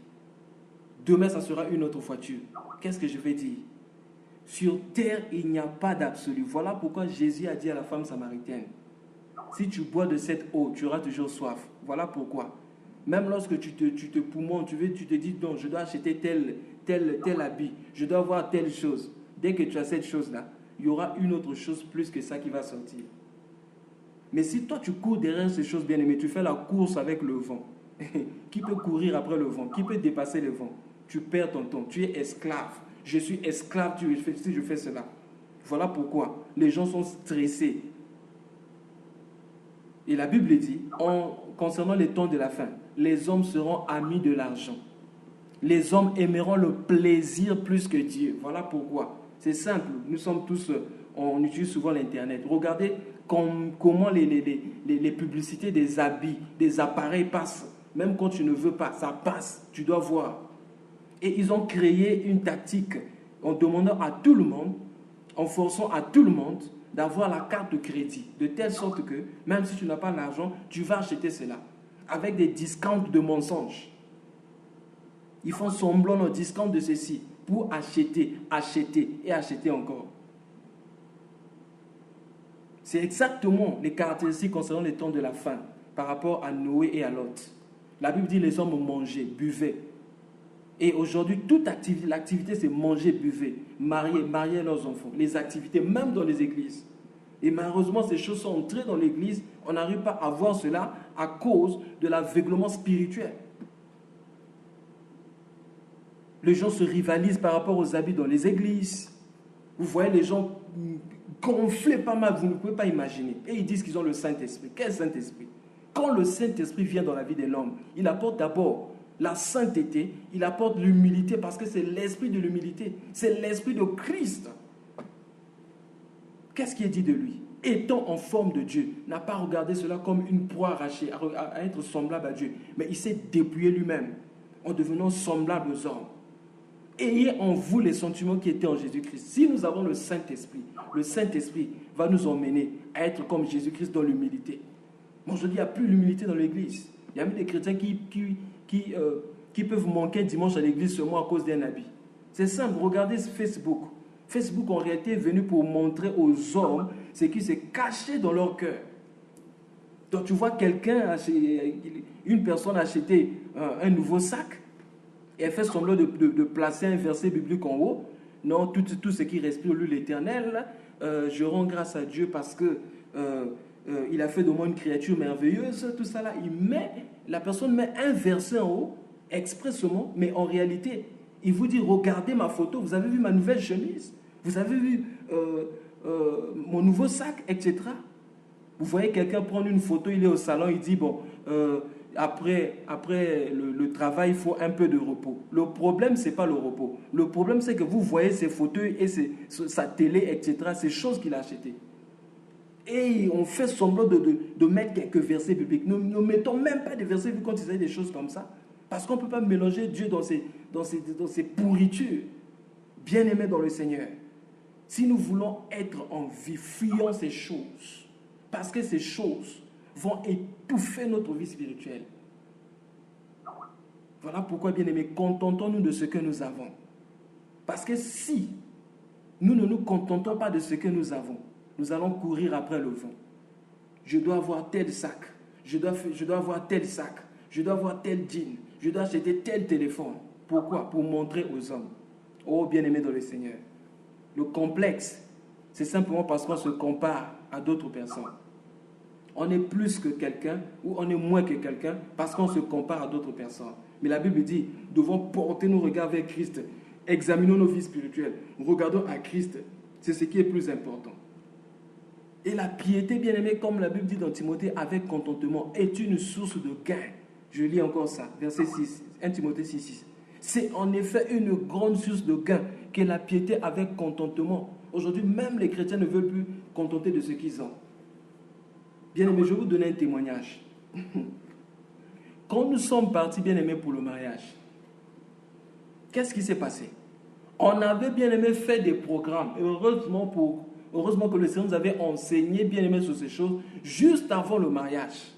Demain, ça sera une autre voiture. Qu'est-ce que je vais dire? Sur terre, il n'y a pas d'absolu. Voilà pourquoi Jésus a dit à la femme samaritaine, si tu bois de cette eau, tu auras toujours soif. Voilà pourquoi. Même lorsque tu te poumonnes, tu te dis, non, je dois acheter tel habit, je dois avoir telle chose. Dès que tu as cette chose-là, il y aura une autre chose plus que ça qui va sortir. Mais si toi tu cours derrière ces choses bien-aimées, tu fais la course avec le vent. Qui peut courir après le vent? Qui peut dépasser le vent? Tu perds ton temps. Tu es esclave. Je suis esclave si je fais cela. Voilà pourquoi les gens sont stressés. Et la Bible dit, concernant les temps de la fin, les hommes seront amis de l'argent. Les hommes aimeront le plaisir plus que Dieu. Voilà pourquoi. C'est simple. Nous sommes tous, on utilise souvent l'Internet. Regardez comment les publicités des habits, des appareils passent. Même quand tu ne veux pas, ça passe. Tu dois voir. Et ils ont créé une tactique en demandant à tout le monde, en forçant à tout le monde d'avoir la carte de crédit. De telle sorte que, même si tu n'as pas l'argent, tu vas acheter cela. Avec des discounts de mensonges. Ils font semblant de discount de ceci pour acheter et acheter encore. C'est exactement les caractéristiques concernant les temps de la fin par rapport à Noé et à Lot. La Bible dit les hommes mangeaient, buvaient. Et aujourd'hui, toute activité, l'activité c'est manger, buver, marier leurs enfants. Les activités, même dans les églises. Et malheureusement, ces choses sont entrées dans l'église. On n'arrive pas à voir cela à cause de l'aveuglement spirituel. Les gens se rivalisent par rapport aux habits dans les églises. Vous voyez les gens gonflés pas mal, vous ne pouvez pas imaginer. Et ils disent qu'ils ont le Saint-Esprit. Quel Saint-Esprit? Quand le Saint-Esprit vient dans la vie de l'homme, il apporte d'abord la sainteté, il apporte l'humilité parce que c'est l'esprit de l'humilité. C'est l'esprit de Christ. Qu'est-ce qui est dit de lui? Étant en forme de Dieu, n'a pas regardé cela comme une proie arrachée, à être semblable à Dieu. Mais il s'est dépouillé lui-même en devenant semblable aux hommes. Ayez en vous les sentiments qui étaient en Jésus-Christ. Si nous avons le Saint-Esprit va nous emmener à être comme Jésus-Christ dans l'humilité. Bon, je dis, il n'y a plus l'humilité dans l'église. Il y a même des chrétiens qui peuvent manquer dimanche à l'église seulement à cause d'un habit. C'est simple, regardez Facebook. Facebook, en réalité, est venu pour montrer aux hommes ce qui s'est caché dans leur cœur. Donc tu vois une personne acheter un nouveau sac et elle fait semblant de placer un verset biblique en haut. Non, tout ce qui respire lui l'Éternel, je rends grâce à Dieu parce que il a fait de moi une créature merveilleuse, tout ça là. La personne met un verset en haut expressément, mais en réalité, il vous dit, regardez ma photo, vous avez vu ma nouvelle chemise, vous avez vu mon nouveau sac, etc. Vous voyez quelqu'un prendre une photo, il est au salon, il dit, bon, après le travail, il faut un peu de repos. Le problème, ce n'est pas le repos. Le problème, c'est que vous voyez ses fauteuils et sa télé, etc., ces choses qu'il a achetées. Et on fait semblant de mettre quelques versets bibliques. Nous ne mettons même pas des versets bibliques quand il s'agit des choses comme ça. Parce qu'on ne peut pas mélanger Dieu dans ses pourritures. Bien-aimés dans le Seigneur. Si nous voulons être en vie, fuyons ces choses. Parce que ces choses vont étouffer notre vie spirituelle. Voilà pourquoi, bien-aimés, contentons-nous de ce que nous avons. Parce que si nous ne nous contentons pas de ce que nous avons, nous allons courir après le vent. Je dois avoir tel sac. Je dois avoir tel sac. Je dois avoir tel jean. Je dois acheter tel téléphone. Pourquoi? Pour montrer aux hommes. Oh, bien-aimés dans le Seigneur. Le complexe, c'est simplement parce qu'on se compare à d'autres personnes. On est plus que quelqu'un ou on est moins que quelqu'un parce qu'on se compare à d'autres personnes. Mais la Bible dit, nous devons porter nos regards vers Christ. Examinons nos vies spirituelles. Regardons à Christ. C'est ce qui est plus important. Et la piété, bien-aimée, comme la Bible dit dans Timothée, avec contentement, est une source de gain. Je lis encore ça, verset 6, 1 Timothée 6, 6. C'est en effet une grande source de gain qu'est la piété avec contentement. Aujourd'hui, même les chrétiens ne veulent plus contenter de ce qu'ils ont. Bien-aimés, je vais vous donner un témoignage. Quand nous sommes partis, bien-aimés, pour le mariage, qu'est-ce qui s'est passé? On avait, bien-aimés, fait des programmes. Heureusement que le Seigneur nous avait enseigné, bien-aimés, sur ces choses, juste avant le mariage.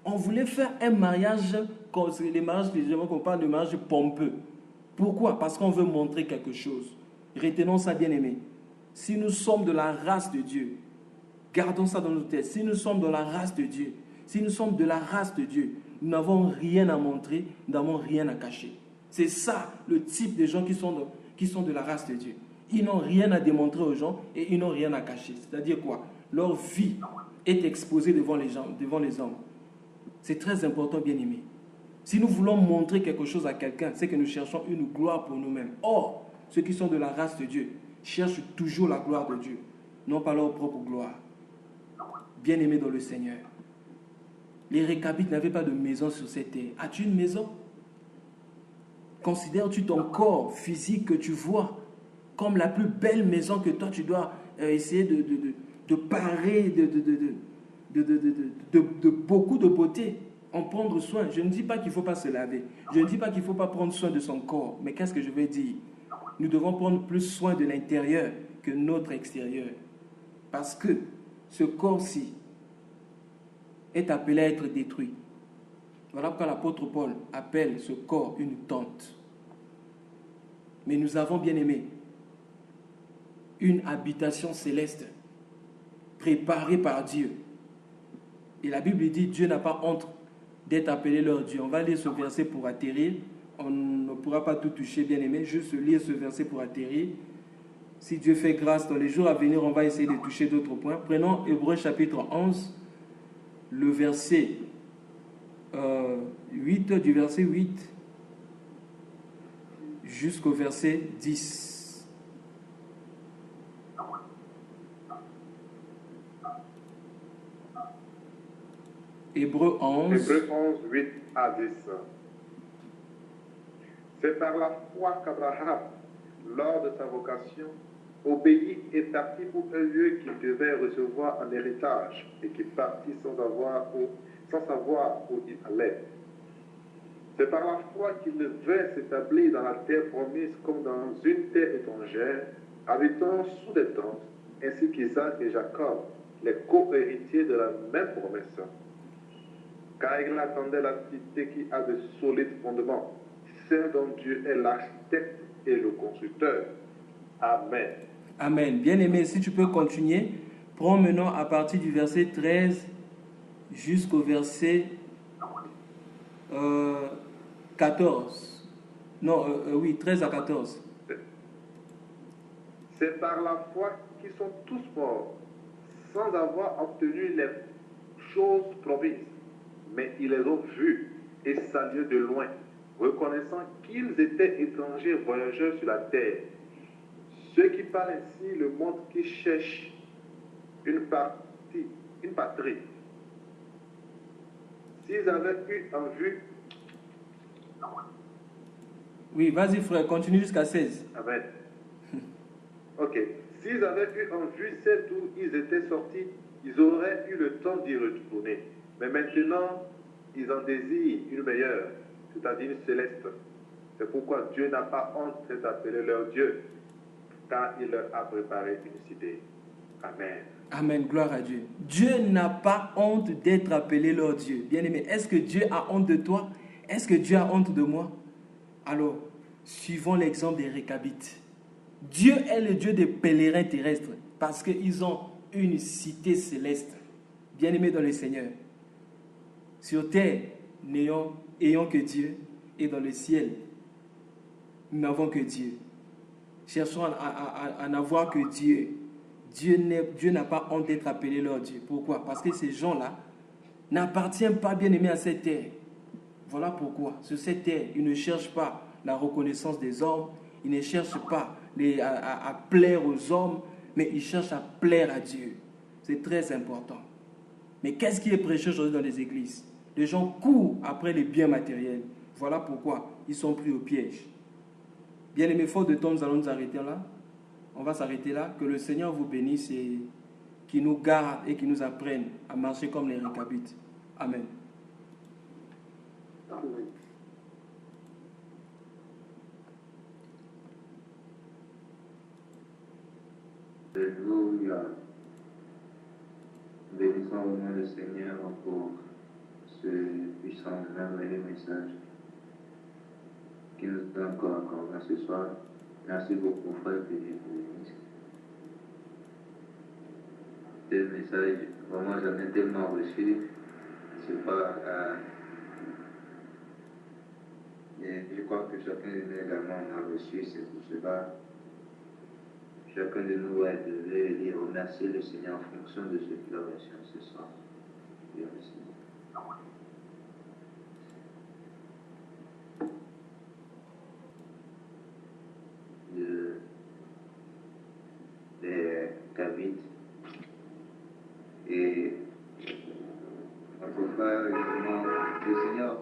On voulait faire un mariage, les mariages, qu'on parle de mariage pompeux. Pourquoi? Parce qu'on veut montrer quelque chose. Retenons ça, bien-aimés. Si nous sommes de la race de Dieu, gardons ça dans nos têtes. Si nous sommes de la race de Dieu, nous n'avons rien à montrer, nous n'avons rien à cacher. C'est ça le type de gens qui sont de la race de Dieu. Ils n'ont rien à démontrer aux gens et ils n'ont rien à cacher. C'est-à-dire quoi? Leur vie est exposée devant les hommes. C'est très important, bien-aimés. Si nous voulons montrer quelque chose à quelqu'un, c'est que nous cherchons une gloire pour nous-mêmes. Or, ceux qui sont de la race de Dieu cherchent toujours la gloire de Dieu, non pas leur propre gloire. Bien-aimés dans le Seigneur, les Récabites n'avaient pas de maison sur cette terre. As-tu une maison? Considères-tu ton corps physique que tu vois comme la plus belle maison que toi tu dois essayer de parer de beaucoup de beauté, en prendre soin? Je ne dis pas qu'il ne faut pas se laver, je ne dis pas qu'il ne faut pas prendre soin de son corps, mais qu'est-ce que je veux dire? Nous devons prendre plus soin de l'intérieur que notre extérieur, parce que ce corps-ci est appelé à être détruit. Voilà pourquoi l'apôtre Paul appelle ce corps une tente. Mais nous avons, bien aimé, une habitation céleste préparée par Dieu. Et la Bible dit, Dieu n'a pas honte d'être appelé leur Dieu. On va lire ce verset pour atterrir. On ne pourra pas tout toucher, bien aimé, juste lire ce verset pour atterrir. Si Dieu fait grâce dans les jours à venir, on va essayer de toucher d'autres points. Prenons Hébreux chapitre 11, le verset 8, du verset 8 jusqu'au verset 10. Hébreux 11, 8 à 10. C'est par la foi qu'Abraham, lors de sa vocation, obéit et partit pour un lieu qu'il devait recevoir en héritage, et qui partit sans savoir où il allait. C'est par la foi qu'il devait s'établir dans la terre promise comme dans une terre étrangère, habitant sous des tentes, ainsi qu'Isaac et Jacob, les co-héritiers de la même promesse. Car il attendait la cité qui a de solides fondements, celle dont Dieu est l'architecte et le constructeur. Amen. Amen. Bien-aimé, si tu peux continuer, prends maintenant à partir du verset 13 jusqu'au verset 14. Non, oui, 13 à 14. C'est par la foi qu'ils sont tous morts, sans avoir obtenu les choses promises, mais ils les ont vues et saluées de loin, reconnaissant qu'ils étaient étrangers voyageurs sur la terre. Ceux qui parlent ainsi le montrent qu'ils cherchent une patrie. S'ils avaient eu en vue... Oui, vas-y frère, continue jusqu'à 16. Amen. Ok. S'ils avaient eu en vue celle d'où ils étaient sortis, ils auraient eu le temps d'y retourner. Mais maintenant, ils en désirent une meilleure, c'est-à-dire une céleste. C'est pourquoi Dieu n'a pas honte d'être appelé leur Dieu, car il leur a préparé une cité. Amen. Amen, gloire à Dieu. Dieu n'a pas honte d'être appelé leur Dieu. Bien-aimé, est-ce que Dieu a honte de toi? Est-ce que Dieu a honte de moi? Alors, suivons l'exemple des Récabites. Dieu est le Dieu des pèlerins terrestres parce qu'ils ont une cité céleste. Bien-aimés dans le Seigneur. Sur terre, ayons que Dieu, et dans le ciel, nous n'avons que Dieu. Cherchons à n'avoir que Dieu. Dieu n'a pas honte d'être appelé leur Dieu. Pourquoi? Parce que ces gens-là n'appartiennent pas, bien-aimés, à cette terre. Voilà pourquoi, sur cette terre, ils ne cherchent pas la reconnaissance des hommes, ils ne cherchent pas à plaire aux hommes, mais ils cherchent à plaire à Dieu. C'est très important. Mais qu'est-ce qui est prêché aujourd'hui dans les églises? Les gens courent après les biens matériels. Voilà pourquoi ils sont pris au piège. Bien aimés, faute de temps, nous allons nous arrêter là. On va s'arrêter là. Que le Seigneur vous bénisse et qu'il nous garde et qu'il nous apprenne à marcher comme les Récabites. Amen. Amen. Alléluia. Bénissons au nom du Seigneur pour ce puissant et merveilleux message qui nous a encore accordé ce soir. Merci beaucoup, frère, que Dieu vous bénisse. Ce message, vraiment, j'en ai tellement reçu. C'est pas. Et je crois que chacun de nous également en a reçu, c'est pour cela. Chacun de nous va être levé et remercier le Seigneur en fonction de ce qu'il a reçu ce soir. Dieu merci. Des David et notre frère, le Seigneur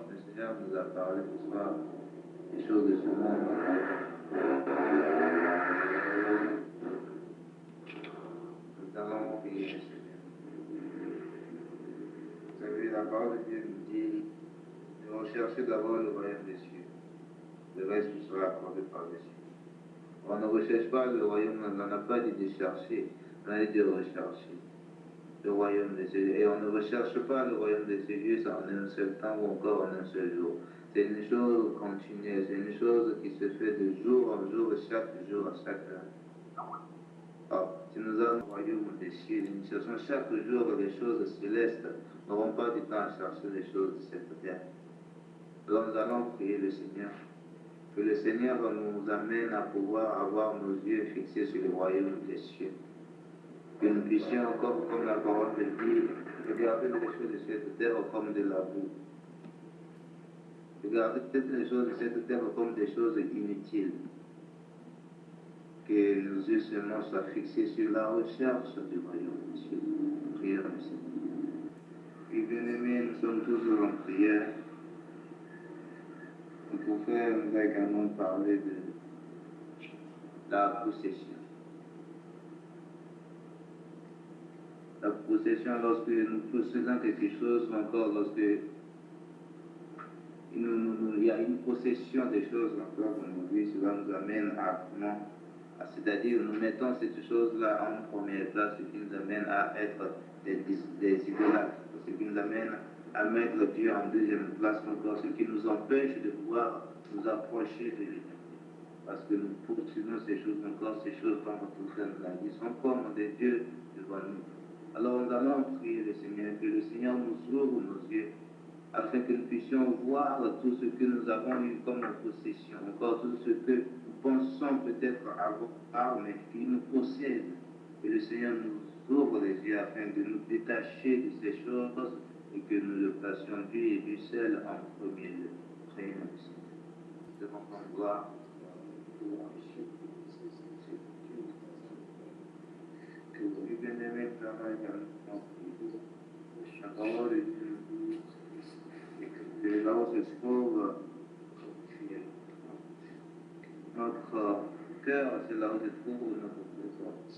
nous a parlé ce soir des choses de ce monde. Nous allons prier le Seigneur. Vous savez, la parole de Dieu nous dit de rechercher d'abord le royaume des cieux. Le reste vous sera accordé par-dessus. On ne recherche pas le royaume, on n'en a pas dit de chercher, on a dit de rechercher le royaume de ces dieux. Et on ne recherche pas le royaume de ces dieux en un seul temps ou encore en un seul jour. C'est une chose continuelle, c'est une chose qui se fait de jour en jour, chaque jour, à chaque heure. Alors, si nous avons le royaume des cieux, nous cherchons chaque jour les choses célestes, nous n'aurons pas du temps à chercher les choses de cette terre. Alors nous allons prier le Seigneur. Que le Seigneur nous amène à pouvoir avoir nos yeux fixés sur le royaume des cieux. Que nous puissions encore, comme la parole le dit, regarder les choses de cette terre comme de la boue. Regarder les choses de cette terre comme des choses inutiles. Que nos yeux seulement soient fixés sur la recherche du royaume des cieux. Prions le Seigneur. Et bien aimés, nous sommes toujours en prière. Notre frère nous a également parlé de la possession. La possession, lorsque nous possédons quelque chose, ou encore lorsque il y a une possession des choses, encore aujourd'hui, cela nous amène à comment? C'est-à-dire, nous mettons cette chose-là en première place, ce qui nous amène à être des idolâtres, ce qui nous amène à mettre Dieu en deuxième place encore, ce qui nous empêche de pouvoir nous approcher de lui. Parce que nous poursuivons ces choses encore, ces choses, comme notre frère nous l'a dit, sont comme des dieux devant nous. Alors nous allons prier le Seigneur, que le Seigneur nous ouvre nos yeux, afin que nous puissions voir tout ce que nous avons eu comme possession, encore tout ce que nous pensons peut-être avoir, mais qui nous possède. Que le Seigneur nous ouvre les yeux afin de nous détacher de ces choses et que nous le placions lui et lui seul en premier lieu. Prions le Seigneur. Nous devons voir que vous bien-aimé travaille dans la parole de Dieu et que là où se trouve notre cœur, c'est là où se trouve notre présence.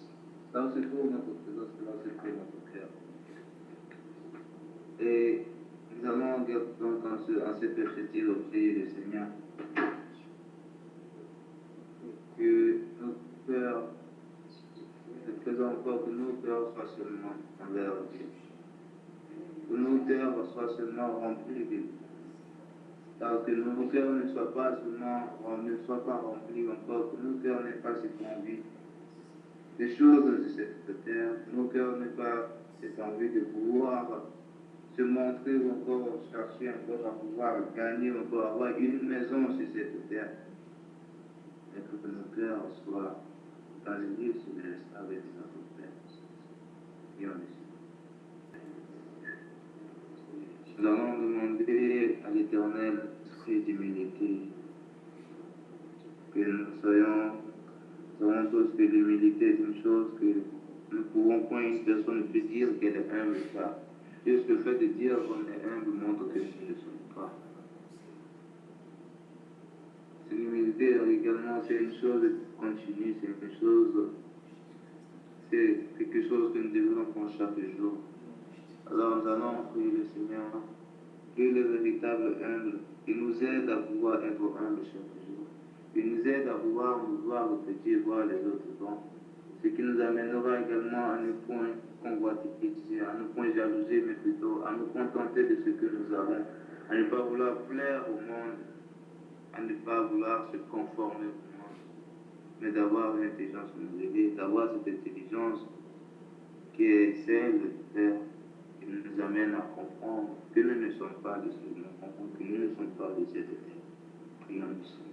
Là où se trouve notre présence, c'est là où se trouve notre cœur. Et nous allons donc en cette perspective prier le Seigneur que nos cœurs, ne faisons encore que nos cœurs soient seulement envers Dieu. Que nos cœurs soient seulement remplis de Dieu. Car que nos cœurs ne soient pas remplis encore, que nos cœurs n'aient pas cette envie des choses de cette terre, nos cœurs n'aient pas cette envie de pouvoir se montrer encore, chercher encore à pouvoir gagner, encore avoir une maison sur cette terre. Et que nos cœurs soient dans les lieux célestes avec notre Père. Prions le Seigneur. Nous allons demander à l'Éternel esprit d'humilité que nous savons tous que l'humilité est une chose que nous ne pouvons point, une personne ne peut dire qu'elle est humble ou pas. Juste le fait de dire qu'on est humble montre que nous ne le sommes pas. L'humilité également, c'est une chose continue, c'est quelque chose que nous développons chaque jour. Alors nous allons prier le Seigneur, qu'il est véritable humble, qui nous aide à pouvoir être humble chaque jour, qui nous aide à pouvoir nous voir le petit, voir les autres bons, ce qui nous amènera également à ne point convoitiser, à ne point jalouser, mais plutôt à nous contenter de ce que nous avons, à ne pas vouloir plaire au monde, à ne pas vouloir se conformer au monde, mais d'avoir une intelligence renouvelée, d'avoir cette intelligence qui est celle de Père, qui nous amène à comprendre que nous ne sommes pas de ce monde, que nous ne sommes pas de cette terre. Prions le Seigneur.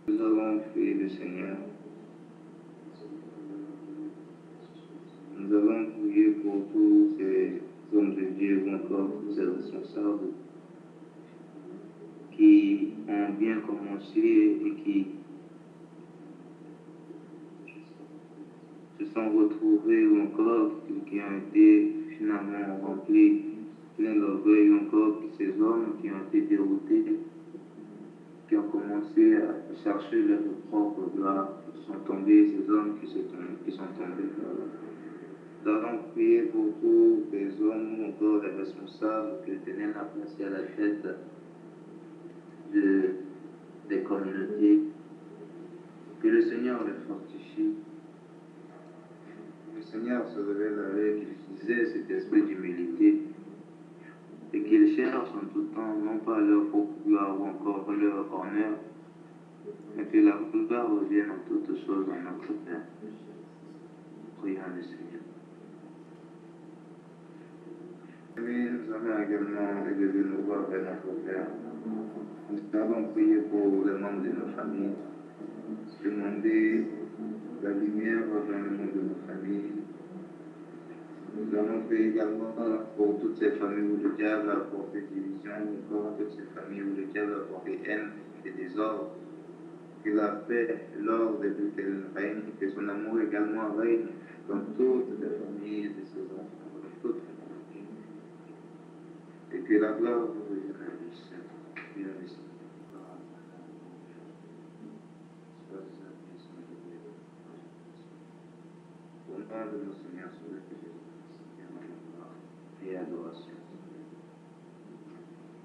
Nous avons prié le Seigneur. Nous avons prié pour tous ces hommes de Dieu ou encore tous ces responsables qui ont bien commencé et qui se sont retrouvés ou encore qui ont été finalement remplis plein d'orgueil ou encore ces hommes qui ont été déroutés, qui ont commencé à chercher leur propre gloire, sont tombés, ces hommes qui sont tombés. Nous allons prier pour tous les hommes ou encore les responsables que tenaient la place à la tête des communautés, que le Seigneur les fortifie. Le Seigneur se révèle avec, qu'ils aient cet esprit d'humilité et qu'ils cherchent en tout temps, non pas leur propre gloire ou encore leur honneur, mais que la gloire revienne en toutes choses à notre Père. Prions le Seigneur. Oui, nous allons également élever nos voix vers notre Père. Nous allons prier pour les membres de nos familles, demander la lumière dans le monde de nos familles. Nous allons prier également pour toutes ces familles où le diable a apporté division, encore toutes ces familles où le diable a apporté haine et désordre. Que la paix, l'ordre de l'Éternel règne, que son amour également règne dans toutes les familles de ses enfants, dans toutes les familles. Et que la gloire vous revienne à lui seul. Prions le Seigneur. Au nom de nos Seigneurs, Jésus, et adoration.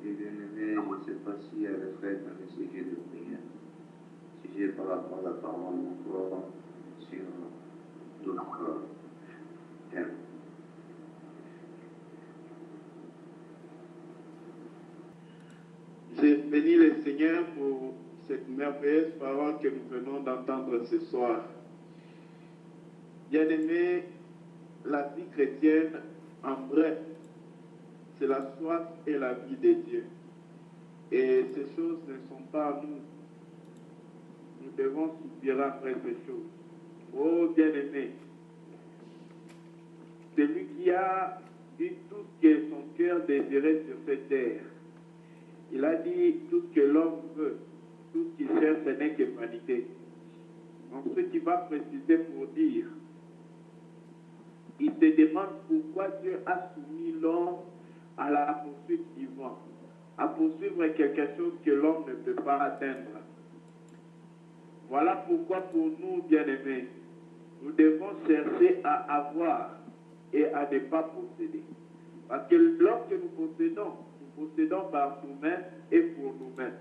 Et bien-aimé, je ne sais pas si elle est faite dans le sujet de prière. Sujet par rapport à la parole encore sur d'autres thèmes. J'ai béni le Seigneur pour cette merveilleuse parole que nous venons d'entendre ce soir. Bien-aimés, la vie chrétienne, en bref, c'est la soif et la vie de Dieu. Et ces choses ne sont pas à nous. Nous devons soupirer après ces choses. Oh bien-aimé, celui qui a dit tout ce que son cœur désirait sur cette terre, il a dit tout ce que l'homme veut, tout ce qu'il cherche, ce n'est que vanité. Ensuite, il va préciser pour dire, il se demande pourquoi Dieu a soumis l'homme à la poursuite du vent, à poursuivre quelque chose que l'homme ne peut pas atteindre. Voilà pourquoi pour nous, bien-aimés, nous devons chercher à avoir et à ne pas posséder. Parce que lorsque nous possédons par nous-mêmes et pour nous-mêmes.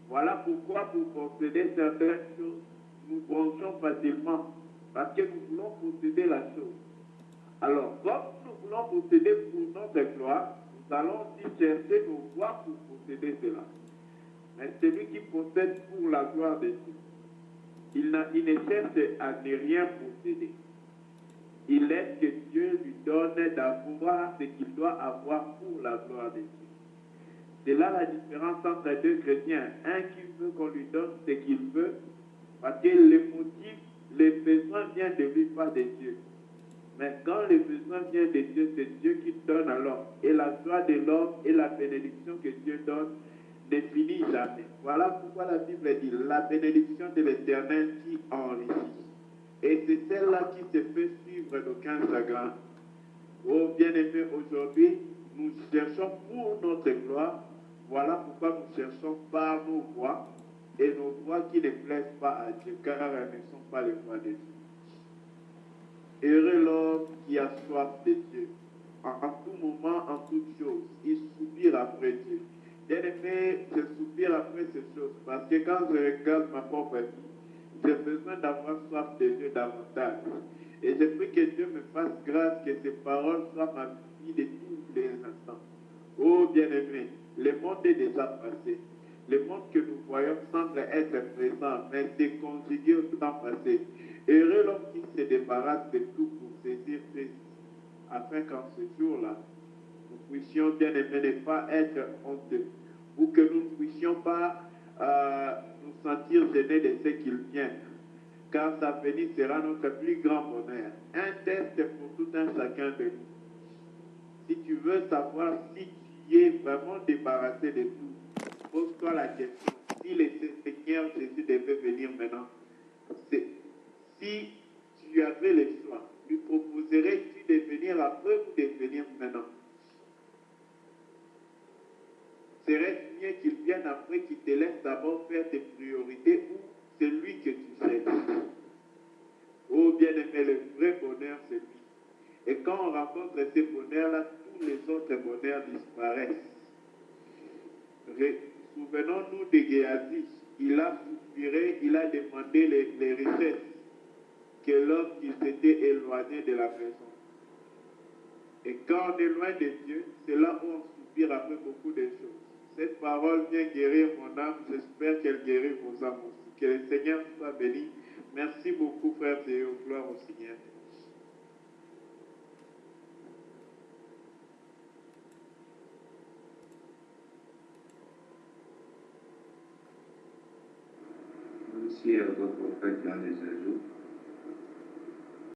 Voilà pourquoi pour posséder certaines choses, nous bronchons facilement. Parce que nous voulons posséder la chose. Alors, comme nous voulons posséder pour notre gloire, nous allons aussi chercher nos voies pour posséder cela. Mais celui qui possède pour la gloire de Dieu, il ne cherche à ne rien posséder. Il laisse que Dieu lui donne d'avoir ce qu'il doit avoir pour la gloire de Dieu. C'est là la différence entre deux chrétiens. Un qui veut qu'on lui donne ce qu'il veut, parce que les motifs, les besoins viennent de lui, pas de Dieu. Mais quand les besoins viennent de Dieu, c'est Dieu qui donne alors. Et la joie de l'homme et la bénédiction que Dieu donne ne finit jamais. Voilà pourquoi la Bible dit la bénédiction de l'Éternel qui enrichit. Et c'est celle-là qui se fait suivre d'aucun chagrin. Oh bien-aimés, aujourd'hui, nous cherchons pour notre gloire. Voilà pourquoi nous cherchons par nos voies et nos voies qui ne plaisent pas à Dieu, car elles ne sont pas les voies de Dieu. Heureux l'homme qui a soif de Dieu. En tout moment, en toute chose, il soupire après Dieu. Bien-aimé, je soupire après ces choses parce que quand je regarde ma propre vie, j'ai besoin d'avoir soif de Dieu davantage. Et je prie que Dieu me fasse grâce, que ces paroles soient ma vie de tous les instants. Oh bien-aimé, le monde est déjà passé. Le monde que nous voyons semble être présent, mais c'est conjugué au temps passé. Heureux l'homme qui se débarrasse de tout pour saisir Christ, afin qu'en ce jour-là, nous puissions bien-aimés ne pas être honteux, ou que nous ne puissions pas nous sentir gênés de ce qu'il vient, car sa venue sera notre plus grand bonheur. Un test pour tout un chacun de nous. Si tu veux savoir si tu es vraiment débarrassé de tout, pose-toi la question. Si le Seigneur Jésus devait venir maintenant, si tu avais le choix, lui proposerais-tu de venir après ou de venir maintenant? Serait-ce mieux qu'il vienne après, qu'il te laisse d'abord faire tes priorités ou c'est lui que tu cherches? Oh bien-aimé, le vrai bonheur, c'est lui. Et quand on rencontre ces bonheurs-là, tous les autres bonheurs disparaissent. Souvenons-nous de Géasi. Il a soupiré, il a demandé les richesses que lorsqu'il s'était éloigné de la maison. Et quand on est loin de Dieu, c'est là où on soupire après beaucoup de choses. Cette parole vient guérir mon âme, j'espère qu'elle guérit vos âmes aussi. Que le Seigneur soit béni. Merci beaucoup, frères et sœurs. Gloire au Seigneur. S'il y a d'autres frères qui ont des ajouts.